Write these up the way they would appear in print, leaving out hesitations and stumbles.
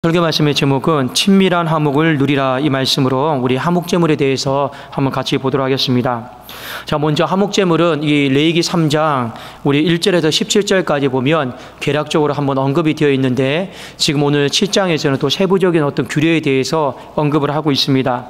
설교 말씀의 제목은 친밀한 화목을 누리라, 이 말씀으로 우리 화목제물에 대해서 한번 같이 보도록 하겠습니다. 자, 먼저 화목제물은 이 레위기 3장 우리 1절에서 17절까지 보면 개략적으로 한번 언급이 되어 있는데, 지금 오늘 7장에서는 또 세부적인 어떤 규례에 대해서 언급을 하고 있습니다.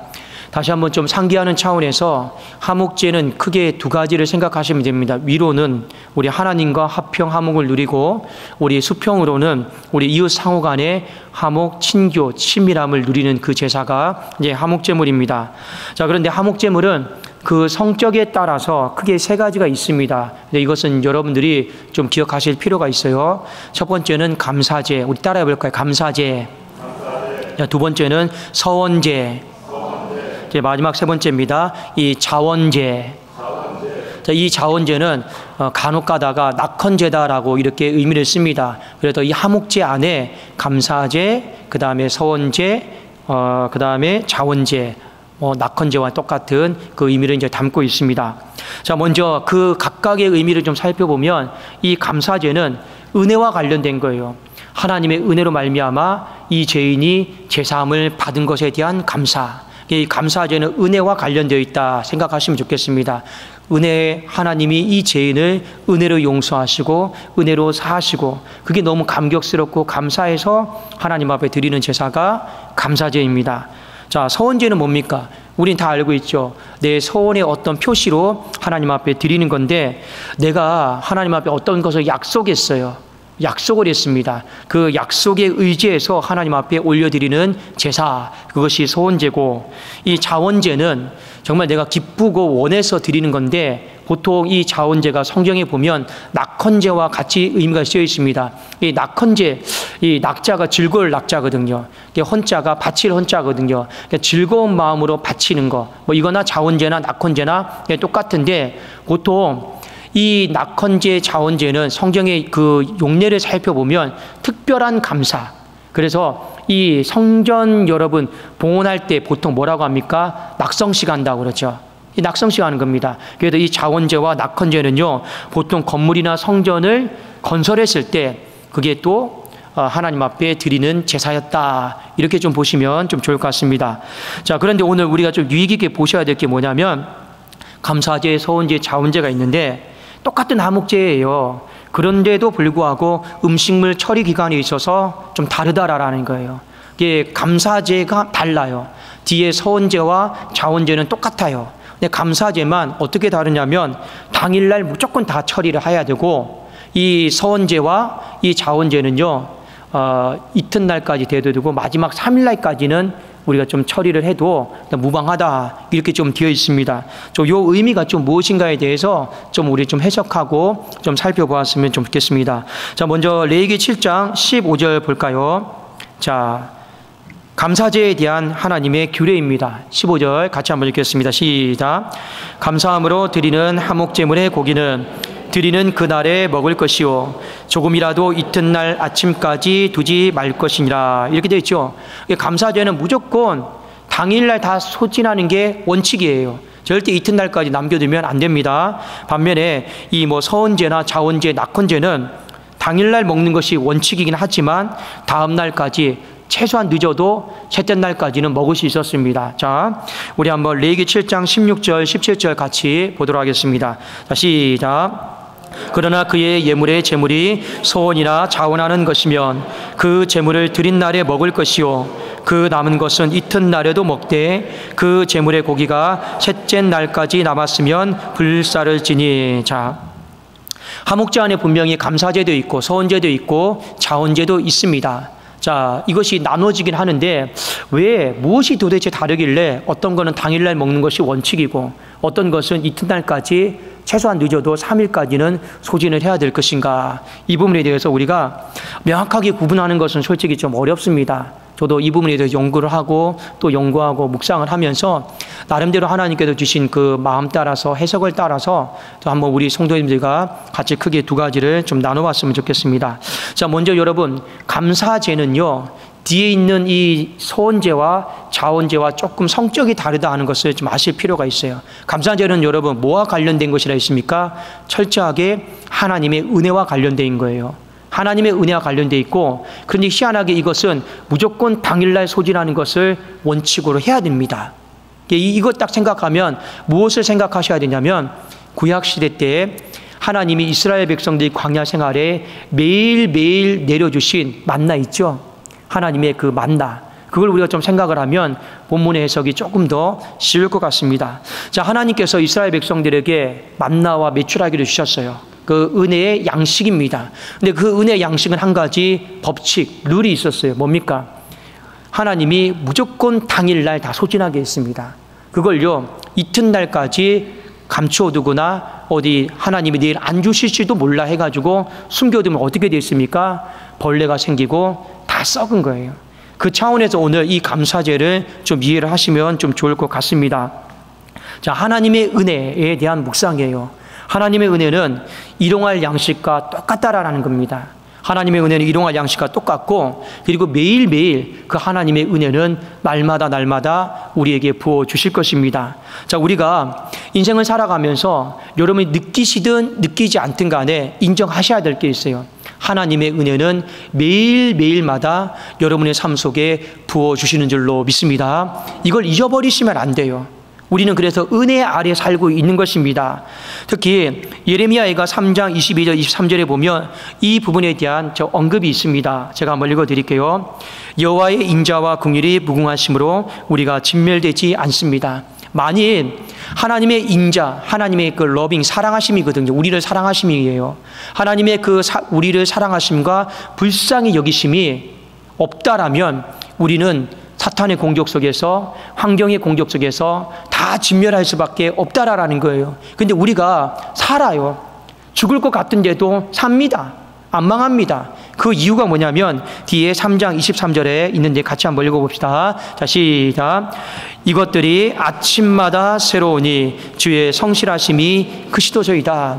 다시 한번 좀 상기하는 차원에서 화목제는 크게 두 가지를 생각하시면 됩니다. 위로는 우리 하나님과 화평 화목을 누리고, 우리 수평으로는 우리 이웃 상호 간의 화목, 친교, 친밀함을 누리는 그 제사가 이제 화목제물입니다. 자, 그런데 화목제물은 그 성격에 따라서 크게 세 가지가 있습니다. 근데 이것은 여러분들이 좀 기억하실 필요가 있어요. 첫 번째는 감사제, 우리 따라해 볼까요? 감사제. 자, 두 번째는 서원제. 이제 마지막 세 번째입니다. 이 자원제. 자, 이 자원제는 간혹 가다가 낙헌제다라고 이렇게 의미를 씁니다. 그래서 이 화목제 안에 감사제, 그 다음에 서원제, 그 다음에 자원제, 낙헌제와 똑같은 그 의미를 이제 담고 있습니다. 자, 먼저 그 각각의 의미를 좀 살펴보면, 이 감사제는 은혜와 관련된 거예요. 하나님의 은혜로 말미암아 이 죄인이 제사함을 받은 것에 대한 감사. 이 감사제는 은혜와 관련되어 있다 생각하시면 좋겠습니다. 은혜, 하나님이 이 죄인을 은혜로 용서하시고 은혜로 사하시고, 그게 너무 감격스럽고 감사해서 하나님 앞에 드리는 제사가 감사제입니다. 자, 서원제는 뭡니까? 우린 다 알고 있죠. 내 서원의 어떤 표시로 하나님 앞에 드리는 건데, 내가 하나님 앞에 어떤 것을 약속했어요. 약속을 했습니다. 그 약속에 의지해서 하나님 앞에 올려드리는 제사, 그것이 서원제고, 이 자원제는 정말 내가 기쁘고 원해서 드리는 건데, 보통 이 자원제가 성경에 보면 낙헌제와 같이 의미가 쓰여 있습니다. 이 낙헌제, 이 낙자가 즐거울 낙자거든요. 헌자가 바칠 헌자거든요. 즐거운 마음으로 바치는 거, 이거나 자원제나 낙헌제나 똑같은데, 보통 이 낙헌제, 자원제는 성경의 그 용례를 살펴보면 특별한 감사. 그래서 이 성전 여러분 봉헌할 때 보통 뭐라고 합니까? 낙성식 한다고 그러죠. 이 낙성식 하는 겁니다. 그래서 이 자원제와 낙헌제는요, 보통 건물이나 성전을 건설했을 때 그게 또 하나님 앞에 드리는 제사였다, 이렇게 좀 보시면 좀 좋을 것 같습니다. 자, 그런데 오늘 우리가 좀 유의 깊게 보셔야 될 게 뭐냐면, 감사제, 서원제, 자원제가 있는데 똑같은 화목제예요. 그런데도 불구하고 음식물 처리 기간이 있어서 좀 다르다라는 거예요. 이게 감사제가 달라요. 뒤에 서원제와 자원제는 똑같아요. 근데 감사제만 어떻게 다르냐면, 당일날 무조건 다 처리를 해야 되고, 이 서원제와 이 자원제는요, 이튿날까지 되도록 마지막 3일날까지는 우리가 좀 처리를 해도 무방하다, 이렇게 좀 되어 있습니다. 요 의미가 좀 무엇인가에 대해서 좀 우리 좀 해석하고 좀 살펴보았으면 좀 좋겠습니다. 자, 먼저 레위기 7장 15절 볼까요? 자, 감사제에 대한 하나님의 규례입니다. 15절 같이 한번 읽겠습니다. 시작. 감사함으로 드리는 화목제물의 고기는 드리는 그날에 먹을 것이요 조금이라도 이튿날 아침까지 두지 말 것이니라, 이렇게 되어 있죠. 감사제는 무조건 당일날 다 소진하는 게 원칙이에요. 절대 이튿날까지 남겨두면 안 됩니다. 반면에 이 서원제나 자원제, 낙헌제는 당일날 먹는 것이 원칙이긴 하지만 다음날까지 최소한 늦어도 셋째 날까지는 먹을 수 있었습니다. 자, 우리 한번 레위기 7장 16절 17절 같이 보도록 하겠습니다. 자, 시작. 그러나 그의 예물의 제물이 서원이나 자원하는 것이면 그 제물을 드린 날에 먹을 것이요 그 남은 것은 이튿날에도 먹되, 그 제물의 고기가 셋째 날까지 남았으면 불사를 지니. 자, 화목제 안에 분명히 감사제도 있고 서원제도 있고 자원제도 있습니다. 자, 이것이 나눠지긴 하는데, 왜, 무엇이 도대체 다르길래 어떤 거는 당일날 먹는 것이 원칙이고 어떤 것은 이튿날까지 최소한 늦어도 3일까지는 소진을 해야 될 것인가? 이 부분에 대해서 우리가 명확하게 구분하는 것은 솔직히 좀 어렵습니다. 저도 이 부분에 대해서 연구를 하고 또 연구하고 묵상을 하면서 나름대로 하나님께서 주신 그 마음 따라서, 해석을 따라서 또 한번 우리 성도님들과 같이 크게 두 가지를 좀 나눠봤으면 좋겠습니다. 자, 먼저 여러분, 감사제는요, 뒤에 있는 이 서원제와 자원제와 조금 성격이 다르다 하는 것을 좀 아실 필요가 있어요. 감사제는 여러분 뭐와 관련된 것이라 했습니까? 철저하게 하나님의 은혜와 관련된 거예요. 하나님의 은혜와 관련되어 있고, 그런데 희한하게 이것은 무조건 당일날 소진하는 것을 원칙으로 해야 됩니다. 이것 딱 생각하면 무엇을 생각하셔야 되냐면, 구약시대 때 하나님이 이스라엘 백성들이 광야 생활에 매일매일 내려주신 만나 있죠. 하나님의 그 만나, 그걸 우리가 좀 생각을 하면 본문의 해석이 조금 더 쉬울 것 같습니다. 자, 하나님께서 이스라엘 백성들에게 만나와 메추라기를 주셨어요. 그 은혜의 양식입니다. 근데 그 은혜의 양식은 한 가지 법칙, 룰이 있었어요. 뭡니까? 하나님이 무조건 당일날 다 소진하게 했습니다. 그걸요, 이튿날까지 감추어두거나 어디 하나님이 내일 안 주실지도 몰라 해가지고 숨겨두면 어떻게 됐습니까? 벌레가 생기고 다 썩은 거예요. 그 차원에서 오늘 이 감사제를 좀 이해를 하시면 좀 좋을 것 같습니다. 자, 하나님의 은혜에 대한 묵상이에요. 하나님의 은혜는 일용할 양식과 똑같다라는 겁니다. 하나님의 은혜는 일용할 양식과 똑같고, 그리고 매일매일 그 하나님의 은혜는 날마다 우리에게 부어주실 것입니다. 자, 우리가 인생을 살아가면서 여러분이 느끼시든 느끼지 않든 간에 인정하셔야 될 게 있어요. 하나님의 은혜는 매일매일마다 여러분의 삶 속에 부어주시는 줄로 믿습니다. 이걸 잊어버리시면 안 돼요. 우리는 그래서 은혜 아래 살고 있는 것입니다. 특히 예레미야가 3장 22절 23절에 보면 이 부분에 대한 언급이 있습니다. 제가 한번 읽어드릴게요. 여호와의 인자와 긍휼이 무궁하심으로 우리가 진멸되지 않습니다. 만일 하나님의 인자, 하나님의 그 러빙, 사랑하심이거든요. 우리를 사랑하심이에요. 하나님의 그 우리를 사랑하심과 불쌍히 여기심이 없다라면 우리는 사탄의 공격 속에서, 환경의 공격 속에서 다 진멸할 수밖에 없다라는 거예요. 근데 우리가 살아요. 죽을 것 같은데도 삽니다. 안 망합니다. 그 이유가 뭐냐면 뒤에 3장 23절에 있는데 같이 한번 읽어봅시다. 자, 시작. 이것들이 아침마다 새로우니 주의 성실하심이 크시도소이다.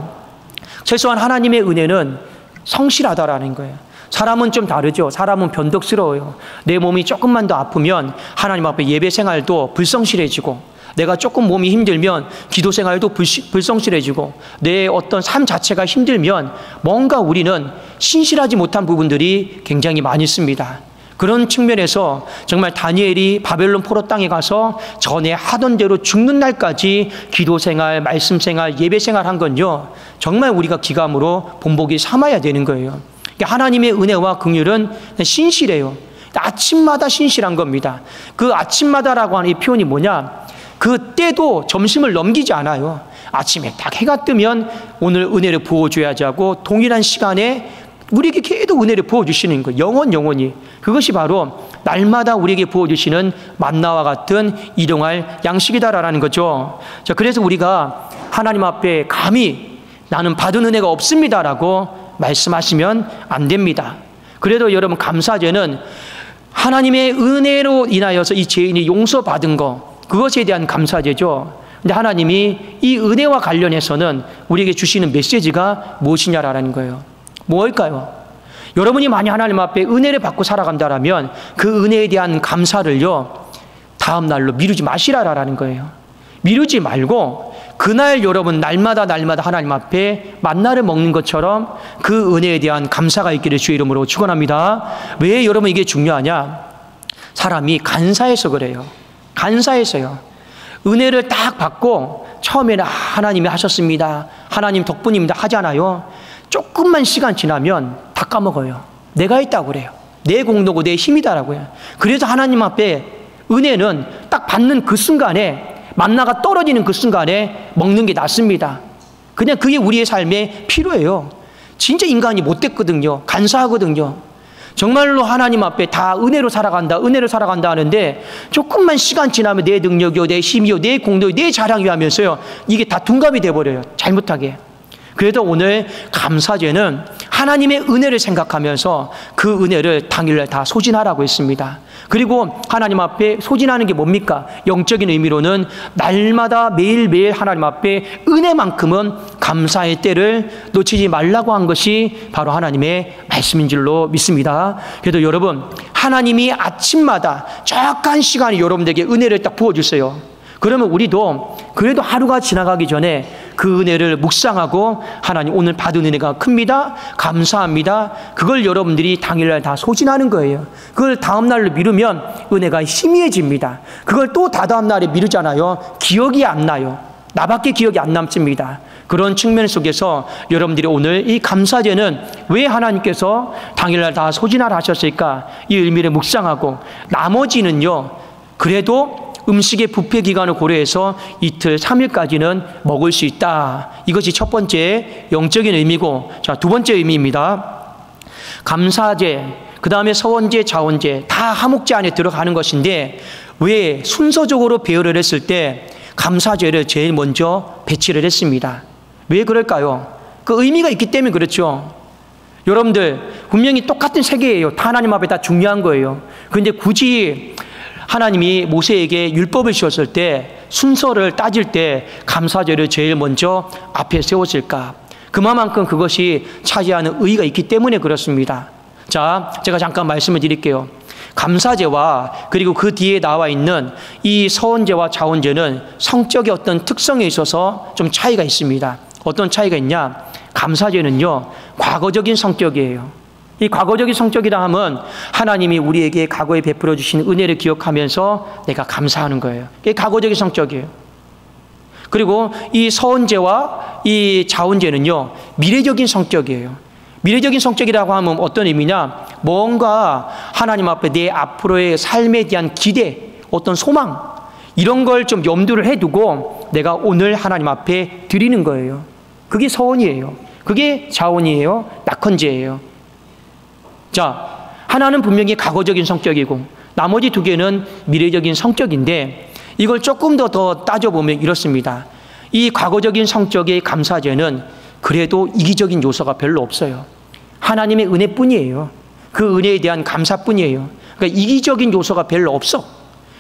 최소한 하나님의 은혜는 성실하다라는 거예요. 사람은 좀 다르죠. 사람은 변덕스러워요. 내 몸이 조금만 더 아프면 하나님 앞에 예배 생활도 불성실해지고, 내가 조금 몸이 힘들면 기도 생활도 불성실해지고, 내 어떤 삶 자체가 힘들면 뭔가 우리는 신실하지 못한 부분들이 굉장히 많이 있습니다. 그런 측면에서 정말 다니엘이 바벨론 포로 땅에 가서 전에 하던 대로 죽는 날까지 기도 생활, 말씀 생활, 예배 생활 한 건요, 정말 우리가 기감으로 본보기 삼아야 되는 거예요. 하나님의 은혜와 긍휼은 신실해요. 아침마다 신실한 겁니다. 그 아침마다라고 하는 이 표현이 뭐냐? 그 때도 점심을 넘기지 않아요. 아침에 딱 해가 뜨면 오늘 은혜를 부어줘야지 하고 동일한 시간에 우리에게 계속 은혜를 부어주시는 거예요. 영원히. 그것이 바로 날마다 우리에게 부어주시는 만나와 같은 일용할 양식이다라는 거죠. 자, 그래서 우리가 하나님 앞에 감히 나는 받은 은혜가 없습니다라고 말씀하시면 안 됩니다. 그래도 여러분, 감사제는 하나님의 은혜로 인하여서 이 죄인이 용서받은 거, 그것에 대한 감사제죠. 근데 하나님이 이 은혜와 관련해서는 우리에게 주시는 메시지가 무엇이냐라는 거예요. 뭘까요? 여러분이 만약 하나님 앞에 은혜를 받고 살아간다라면 그 은혜에 대한 감사를요, 다음 날로 미루지 마시라라는 거예요. 미루지 말고 그날 여러분 날마다 하나님 앞에 만나를 먹는 것처럼 그 은혜에 대한 감사가 있기를 주의 이름으로 축원합니다. 왜 여러분 이게 중요하냐? 사람이 간사해서 그래요. 간사해서요. 은혜를 딱 받고 처음에는 하나님이 하셨습니다, 하나님 덕분입니다 하잖아요. 조금만 시간 지나면 다 까먹어요. 내가 했다고 그래요. 내 공로고 내 힘이다라고 해요. 그래서 하나님 앞에 은혜는 딱 받는 그 순간에, 만나가 떨어지는 그 순간에 먹는 게 낫습니다. 그냥 그게 우리의 삶에 필요해요. 진짜 인간이 못됐거든요. 간사하거든요. 정말로 하나님 앞에 다 은혜로 살아간다 하는데 조금만 시간 지나면 내 능력이요, 내 힘이요, 내 공로요, 내 자랑이요 하면서요, 이게 다 둔갑이 돼버려요. 잘못하게. 그래도 오늘 감사제는 하나님의 은혜를 생각하면서 그 은혜를 당일날 다 소진하라고 했습니다. 그리고 하나님 앞에 소진하는 게 뭡니까? 영적인 의미로는 날마다 매일매일 하나님 앞에 은혜만큼은 감사의 때를 놓치지 말라고 한 것이 바로 하나님의 말씀인 줄로 믿습니다. 그래도 여러분, 하나님이 아침마다 적한 시간에 여러분들에게 은혜를 딱 부어주세요. 그러면 우리도 그래도 하루가 지나가기 전에 그 은혜를 묵상하고 하나님 오늘 받은 은혜가 큽니다. 감사합니다. 그걸 여러분들이 당일날 다 소진하는 거예요. 그걸 다음날로 미루면 은혜가 희미해집니다. 그걸 또 다다음 날에 미루잖아요. 기억이 안 나요. 나밖에 기억이 안 남습니다. 그런 측면 속에서 여러분들이 오늘 이 감사제는 왜 하나님께서 당일날 다 소진하라 하셨을까? 이 의미를 묵상하고 나머지는요, 그래도 음식의 부패 기간을 고려해서 이틀, 3일까지는 먹을 수 있다. 이것이 첫 번째 영적인 의미고, 자, 두 번째 의미입니다. 감사제, 그 다음에 서원제, 자원제 다 하목제 안에 들어가는 것인데 왜 순서적으로 배열을 했을 때 감사제를 제일 먼저 배치를 했습니다. 왜 그럴까요? 그 의미가 있기 때문에 그렇죠. 여러분들 분명히 똑같은 세계예요. 다 하나님 앞에 다 중요한 거예요. 그런데 굳이 하나님이 모세에게 율법을 주었을 때 순서를 따질 때 감사제를 제일 먼저 앞에 세웠을까? 그만큼 그것이 차지하는 의의가 있기 때문에 그렇습니다. 자, 제가 잠깐 말씀을 드릴게요. 감사제와 그리고 그 뒤에 나와 있는 이 서원제와 자원제는 성적의 어떤 특성에 있어서 좀 차이가 있습니다. 어떤 차이가 있냐? 감사제는요, 과거적인 성격이에요. 이 과거적인 성격이라 하면 하나님이 우리에게 과거에 베풀어 주신 은혜를 기억하면서 내가 감사하는 거예요. 이게 과거적인 성격이에요. 그리고 이 서원제와 이 자원제는요, 미래적인 성격이에요. 미래적인 성격이라고 하면 어떤 의미냐? 뭔가 하나님 앞에 내 앞으로의 삶에 대한 기대, 어떤 소망, 이런 걸 좀 염두를 해두고 내가 오늘 하나님 앞에 드리는 거예요. 그게 서원이에요. 그게 자원이에요. 낙헌제예요. 자, 하나는 분명히 과거적인 성격이고 나머지 두 개는 미래적인 성격인데 이걸 조금 더 따져보면 이렇습니다. 이 과거적인 성격의 감사제는 그래도 이기적인 요소가 별로 없어요. 하나님의 은혜뿐이에요. 그 은혜에 대한 감사뿐이에요. 그러니까 이기적인 요소가 별로 없어.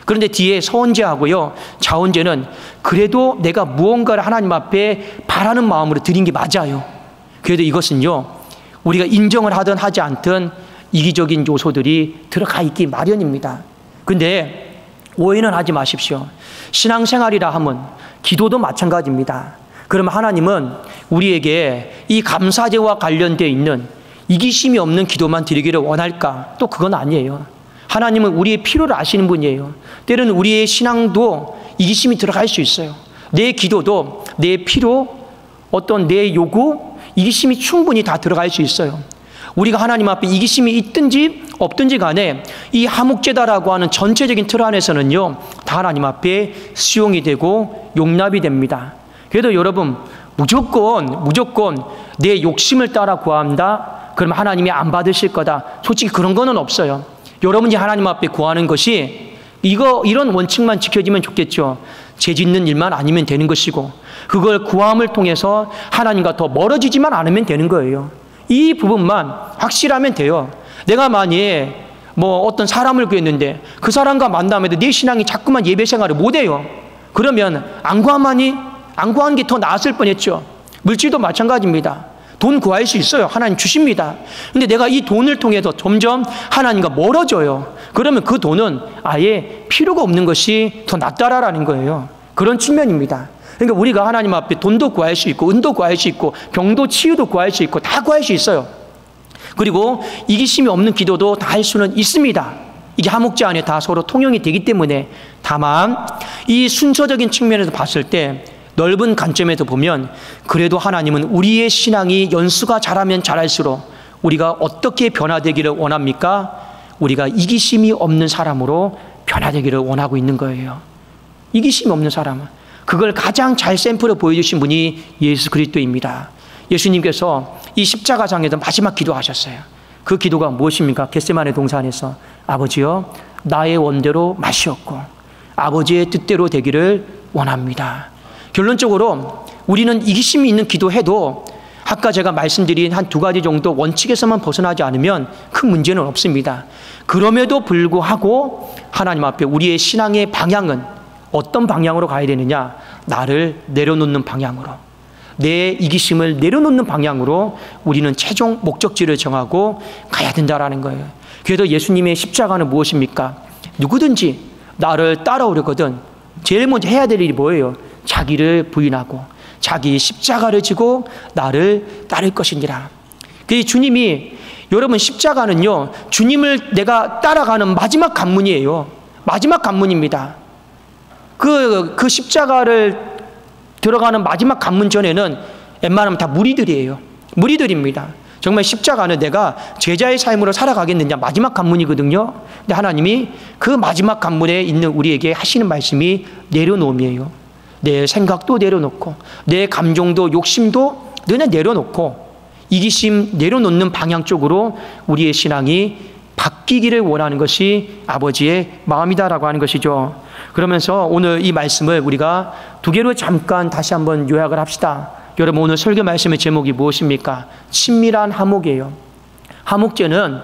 그런데 뒤에 서원제하고요, 자원제는 그래도 내가 무언가를 하나님 앞에 바라는 마음으로 드린 게 맞아요. 그래도 이것은요, 우리가 인정을 하든 하지 않든 이기적인 요소들이 들어가 있기 마련입니다. 근데 오해는 하지 마십시오. 신앙생활이라 하면 기도도 마찬가지입니다. 그러면 하나님은 우리에게 이 감사제와 관련되어 있는 이기심이 없는 기도만 드리기를 원할까? 또 그건 아니에요. 하나님은 우리의 필요를 아시는 분이에요. 때로는 우리의 신앙도 이기심이 들어갈 수 있어요. 내 기도도 내 필요, 어떤 내 요구, 이기심이 충분히 다 들어갈 수 있어요. 우리가 하나님 앞에 이기심이 있든지 없든지 간에 이 하목제다라고 하는 전체적인 틀 안에서는요, 다 하나님 앞에 수용이 되고 용납이 됩니다. 그래도 여러분, 무조건 내 욕심을 따라 구한다? 그럼 하나님이 안 받으실 거다. 솔직히 그런 거는 없어요. 여러분이 하나님 앞에 구하는 것이 이런 원칙만 지켜지면 좋겠죠. 죄 짓는 일만 아니면 되는 것이고 그걸 구함을 통해서 하나님과 더 멀어지지만 않으면 되는 거예요. 이 부분만 확실하면 돼요. 내가 만약에 어떤 사람을 구했는데 그 사람과 만나면 내 신앙이 자꾸만 예배 생활을 못해요. 그러면 안 구한 게 더 나았을 뻔했죠. 물질도 마찬가지입니다. 돈 구할 수 있어요. 하나님 주십니다. 근데 내가 이 돈을 통해서 점점 하나님과 멀어져요. 그러면 그 돈은 아예 필요가 없는 것이 더 낫다라는 거예요. 그런 측면입니다. 그러니까 우리가 하나님 앞에 돈도 구할 수 있고 은도 구할 수 있고 병도 치유도 구할 수 있고 다 구할 수 있어요. 그리고 이기심이 없는 기도도 다 할 수는 있습니다. 이게 하목제 안에 다 서로 통용이 되기 때문에 다만 이 순서적인 측면에서 봤을 때 넓은 관점에서 보면 그래도 하나님은 우리의 신앙이 연수가 자라면 자랄수록 우리가 어떻게 변화되기를 원합니까? 우리가 이기심이 없는 사람으로 변화되기를 원하고 있는 거예요. 이기심이 없는 사람은. 그걸 가장 잘 샘플을 보여주신 분이 예수 그리스도입니다. 예수님께서 이 십자가상에서 마지막 기도하셨어요. 그 기도가 무엇입니까? 겟세마네 동산에서 아버지여 나의 원대로 마시옵고 아버지의 뜻대로 되기를 원합니다. 결론적으로 우리는 이기심이 있는 기도해도 아까 제가 말씀드린 한 2가지 정도 원칙에서만 벗어나지 않으면 큰 문제는 없습니다. 그럼에도 불구하고 하나님 앞에 우리의 신앙의 방향은 어떤 방향으로 가야 되느냐? 나를 내려놓는 방향으로, 내 이기심을 내려놓는 방향으로 우리는 최종 목적지를 정하고 가야 된다라는 거예요. 그래서 예수님의 십자가는 무엇입니까? 누구든지 나를 따라오려거든 제일 먼저 해야 될 일이 뭐예요? 자기를 부인하고 자기 십자가를 지고 나를 따를 것이니라. 그 주님이, 여러분 십자가는요, 주님을 내가 따라가는 마지막 관문이에요. 마지막 관문입니다. 그 십자가를 들어가는 마지막 관문 전에는 웬만하면 다 무리들이에요. 무리들입니다. 정말 십자가는 내가 제자의 삶으로 살아가겠느냐, 마지막 관문이거든요. 근데 하나님이 그 마지막 관문에 있는 우리에게 하시는 말씀이 내려놓음이에요. 내 생각도 내려놓고, 내 감정도 욕심도 그냥 내려놓고, 이기심 내려놓는 방향 쪽으로 우리의 신앙이 바뀌기를 원하는 것이 아버지의 마음이다라고 하는 것이죠. 그러면서 오늘 이 말씀을 우리가 두 개로 잠깐 다시 한번 요약을 합시다. 여러분, 오늘 설교 말씀의 제목이 무엇입니까? 친밀한 화목이에요. 화목제는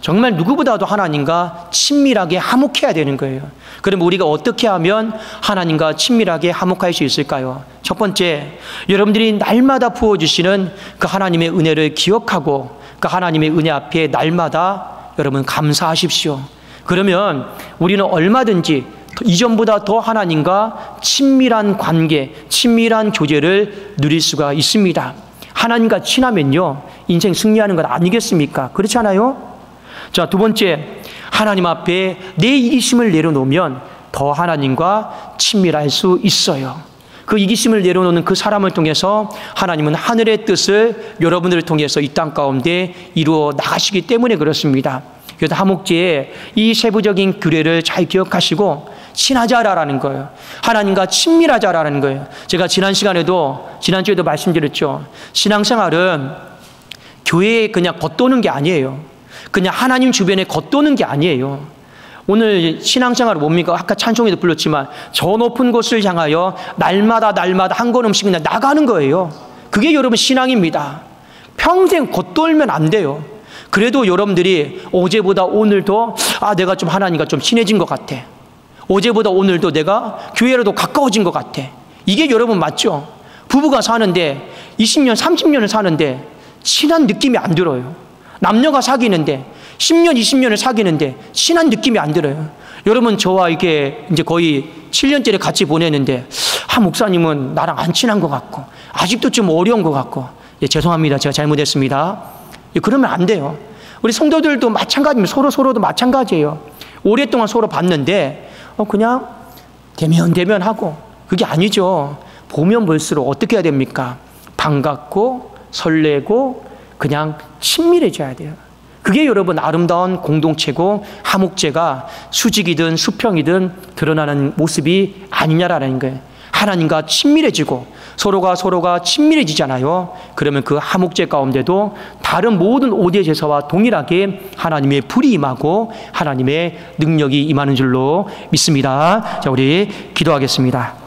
정말 누구보다도 하나님과 친밀하게 화목해야 되는 거예요. 그럼 우리가 어떻게 하면 하나님과 친밀하게 화목할 수 있을까요? 첫 번째, 여러분들이 날마다 부어주시는 그 하나님의 은혜를 기억하고 그 하나님의 은혜 앞에 날마다 여러분 감사하십시오. 그러면 우리는 얼마든지 이전보다 더 하나님과 친밀한 관계, 친밀한 교제를 누릴 수가 있습니다. 하나님과 친하면요, 인생 승리하는 것 아니겠습니까? 그렇지 않아요? 자, 두 번째, 하나님 앞에 내 이기심을 내려놓으면 더 하나님과 친밀할 수 있어요. 그 이기심을 내려놓는 그 사람을 통해서 하나님은 하늘의 뜻을 여러분들을 통해서 이 땅 가운데 이루어 나가시기 때문에 그렇습니다. 그래서 화목제의 이 세부적인 규례를 잘 기억하시고 친하자라는 거예요. 하나님과 친밀하자라는 거예요. 제가 지난주에도 말씀드렸죠. 신앙생활은 교회에 그냥 겉도는 게 아니에요. 그냥 하나님 주변에 겉도는 게 아니에요. 오늘 신앙생활은 뭡니까? 아까 찬송에도 불렀지만 저 높은 곳을 향하여 날마다 한 걸음씩 그냥 나가는 거예요. 그게 여러분 신앙입니다. 평생 겉돌면 안 돼요. 그래도 여러분들이 어제보다 오늘도 내가 좀 하나님과 좀 친해진 것 같아. 어제보다 오늘도 내가 교회로도 가까워진 것 같아. 이게 여러분 맞죠? 부부가 사는데 20년, 30년을 사는데 친한 느낌이 안 들어요. 남녀가 사귀는데 10년, 20년을 사귀는데 친한 느낌이 안 들어요. 여러분, 저와 이게 이제 거의 7년째를 같이 보내는데 목사님은 나랑 안 친한 것 같고 아직도 좀 어려운 것 같고, 죄송합니다. 제가 잘못했습니다. 그러면 안 돼요. 우리 성도들도 마찬가지입니다. 서로도 마찬가지예요. 오랫동안 서로 봤는데 그냥 대면하고, 그게 아니죠. 보면 볼수록 어떻게 해야 됩니까? 반갑고 설레고 그냥 친밀해져야 돼요. 그게 여러분 아름다운 공동체고 화목제가 수직이든 수평이든 드러나는 모습이 아니냐라는 거예요. 하나님과 친밀해지고 서로가 친밀해지잖아요. 그러면 그 화목제 가운데도 다른 모든 오대 제사와 동일하게 하나님의 불이 임하고 하나님의 능력이 임하는 줄로 믿습니다. 자, 우리 기도하겠습니다.